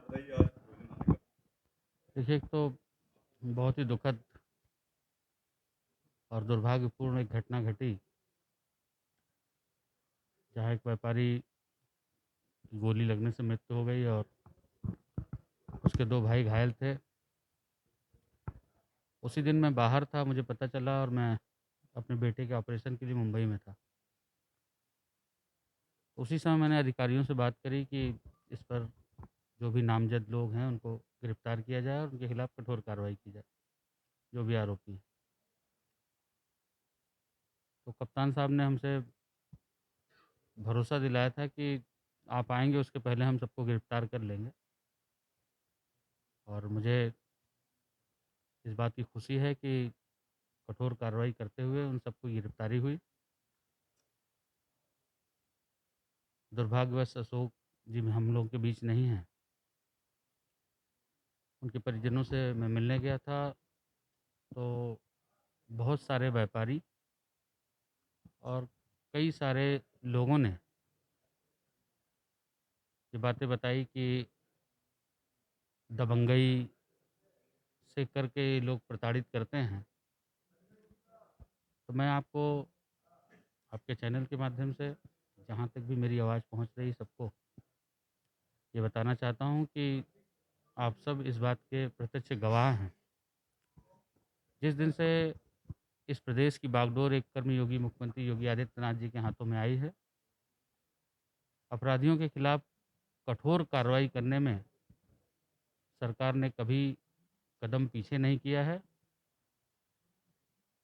बताइए आज भोजन आने का। देखिए, एक तो बहुत ही दुखद और दुर्भाग्यपूर्ण एक घटना घटी, जहाँ एक व्यापारी की गोली लगने से मृत्यु हो गई और उसके 2 भाई घायल थे। उसी दिन मैं बाहर था, मुझे पता चला और मैं अपने बेटे के ऑपरेशन के लिए मुंबई में था। उसी समय मैंने अधिकारियों से बात करी कि इस पर जो भी नामज़द लोग हैं, उनको गिरफ्तार किया जाए और उनके खिलाफ कठोर कार्रवाई की जाए, जो भी आरोपी हैं। तो कप्तान साहब ने हमसे भरोसा दिलाया था कि आप आएँगे, उसके पहले हम सबको गिरफ्तार कर लेंगे और मुझे इस बात की खुशी है कि कठोर कार्रवाई करते हुए उन सबकी गिरफ्तारी हुई। दुर्भाग्यवश अशोक जी हम लोगों के बीच नहीं हैं। उनके परिजनों से मैं मिलने गया था, तो बहुत सारे व्यापारी और कई सारे लोगों ने ये बातें बताई कि दबंगई से करके ये लोग प्रताड़ित करते हैं। तो मैं आपको आपके चैनल के माध्यम से, जहाँ तक भी मेरी आवाज़ पहुँच रही सबको, ये बताना चाहता हूँ कि आप सब इस बात के प्रत्यक्ष गवाह हैं। जिस दिन से इस प्रदेश की बागडोर एक कर्मयोगी मुख्यमंत्री योगी आदित्यनाथ जी के हाथों में आई है, अपराधियों के खिलाफ कठोर कार्रवाई करने में सरकार ने कभी कदम पीछे नहीं किया है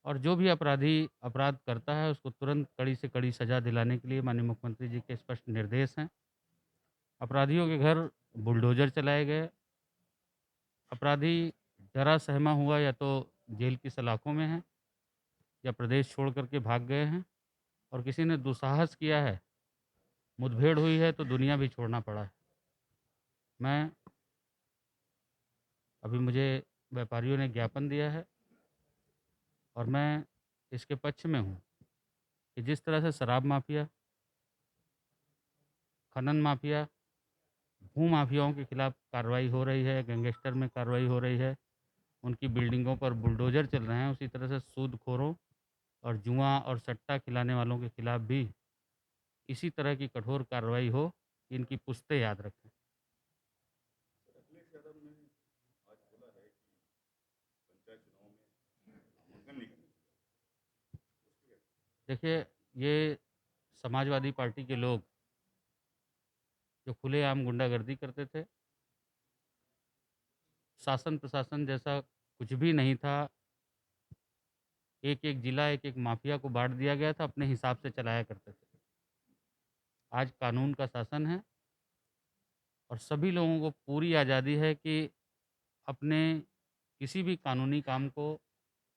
और जो भी अपराधी अपराध करता है उसको तुरंत कड़ी से कड़ी सज़ा दिलाने के लिए माननीय मुख्यमंत्री जी के स्पष्ट निर्देश हैं। अपराधियों के घर बुलडोज़र चलाए गए, अपराधी डरा सहमा हुआ या तो जेल की सलाखों में है या प्रदेश छोड़ कर के भाग गए हैं और किसी ने दुस्साहस किया है, मुठभेड़ हुई है तो दुनिया भी छोड़ना पड़ा है। मैं अभी मुझे व्यापारियों ने ज्ञापन दिया है और मैं इसके पक्ष में हूँ कि जिस तरह से शराब माफिया, खनन माफिया, भू माफियाओं के खिलाफ कार्रवाई हो रही है, गैंगस्टर में कार्रवाई हो रही है, उनकी बिल्डिंगों पर बुलडोज़र चल रहे हैं, उसी तरह से सूदखोरों और जुआ और सट्टा खिलाने वालों के खिलाफ भी इसी तरह की कठोर कार्रवाई हो, इनकी पुश्तें याद रखें। सर अखिलेश यादव ने आज बोला है कि पंचायत चुनाव में नामांकन नहीं करने देगा। उस पर क्या? देखिए, ये समाजवादी पार्टी के लोग जो खुलेआम गुंडागर्दी करते थे, शासन प्रशासन जैसा कुछ भी नहीं था, एक-एक ज़िला, एक-एक माफिया को बाँट दिया गया था, अपने हिसाब से चलाया करते थे। आज कानून का शासन है और सभी लोगों को पूरी आज़ादी है कि अपने किसी भी कानूनी काम को,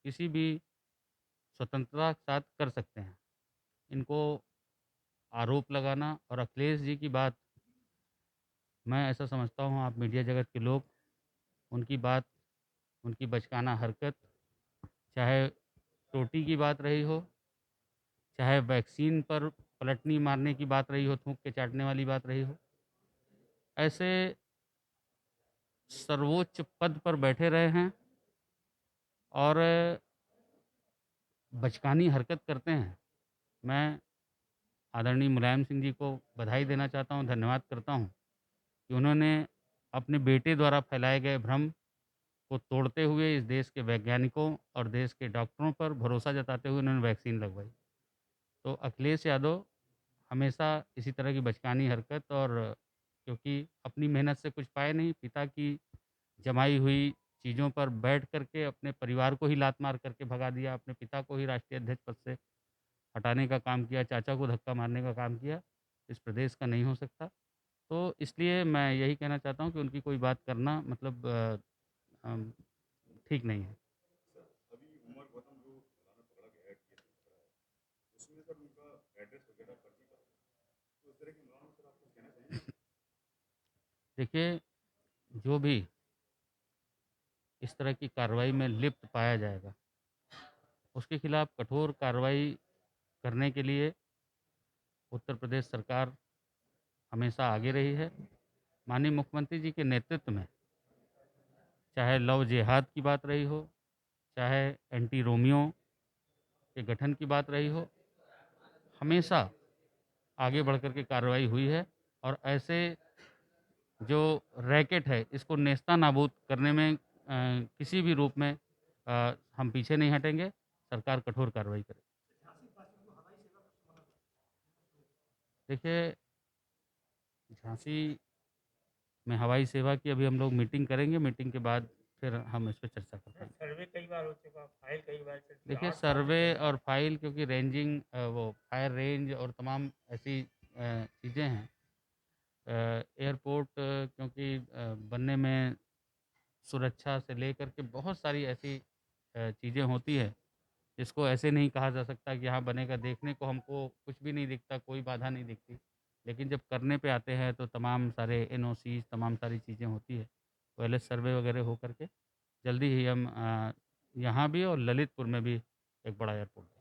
किसी भी स्वतंत्रता के साथ कर सकते हैं। इनको आरोप लगाना और अखिलेश जी की बात, मैं ऐसा समझता हूँ आप मीडिया जगत के लोग, उनकी बात, उनकी बचकाना हरकत, चाहे टोटी की बात रही हो, चाहे वैक्सीन पर पलटनी मारने की बात रही हो, थूक के चाटने वाली बात रही हो, ऐसे सर्वोच्च पद पर बैठे रहे हैं और बचकानी हरकत करते हैं। मैं आदरणीय मुलायम सिंह जी को बधाई देना चाहता हूँ, धन्यवाद करता हूँ कि उन्होंने अपने बेटे द्वारा फैलाए गए भ्रम को तोड़ते हुए इस देश के वैज्ञानिकों और देश के डॉक्टरों पर भरोसा जताते हुए उन्होंने वैक्सीन लगवाई। तो अखिलेश यादव हमेशा इसी तरह की बचकानी हरकत और क्योंकि अपनी मेहनत से कुछ पाए नहीं, पिता की जमाई हुई चीज़ों पर बैठ कर के अपने परिवार को ही लात मार करके भगा दिया, अपने पिता को ही राष्ट्रीय अध्यक्ष पद से हटाने का काम किया, चाचा को धक्का मारने का काम किया, इस प्रदेश का नहीं हो सकता। तो इसलिए मैं यही कहना चाहता हूँ कि उनकी कोई बात करना मतलब अम, ठीक नहीं है। सर अभी उमर गौतम जो थाना में पकड़ा गया है, केस में पकड़ा है, उसमें सर उनका एड्रेस वगैरह फर्जी था। तो इस तरह के मामलों में सर आप कुछ कहना चाहेंगे? देखिए, जो भी इस तरह की कार्रवाई में लिप्त पाया जाएगा, उसके खिलाफ कठोर कार्रवाई करने के लिए उत्तर प्रदेश सरकार हमेशा आगे रही है। माननीय मुख्यमंत्री जी के नेतृत्व में, चाहे लव जिहाद की बात रही हो, चाहे एंटी रोमियो के गठन की बात रही हो, हमेशा आगे बढ़ कर के कार्रवाई हुई है और ऐसे जो रैकेट है इसको नेस्तानाबूद करने में किसी भी रूप में हम पीछे नहीं हटेंगे, सरकार कठोर कार्रवाई करे। देखिए, झांसी में हवाई सेवा की अभी हम लोग मीटिंग करेंगे, मीटिंग के बाद फिर हम इस पे चर्चा कर पाएँगे। सर्वे कई बार हो चुका, फाइल कई बार चल चुकी, देखिए, 8 साल से सर्वे चल रहा और फाइल क्योंकि रेंजिंग वो फायर रेंज और तमाम ऐसी चीज़ें हैं। एयरपोर्ट क्योंकि बनने में सुरक्षा से लेकर के बहुत सारी ऐसी चीज़ें होती है, जिसको ऐसे नहीं कहा जा सकता कि यहाँ बनेगा। देखने को हमको कुछ भी नहीं दिखता, कोई बाधा नहीं दिखती, लेकिन जब करने पे आते हैं तो तमाम सारे एनओसीज़, तमाम सारी चीज़ें होती है। पहले सर्वे वगैरह हो करके जल्दी ही हम यहाँ भी और ललितपुर में भी एक बड़ा एयरपोर्ट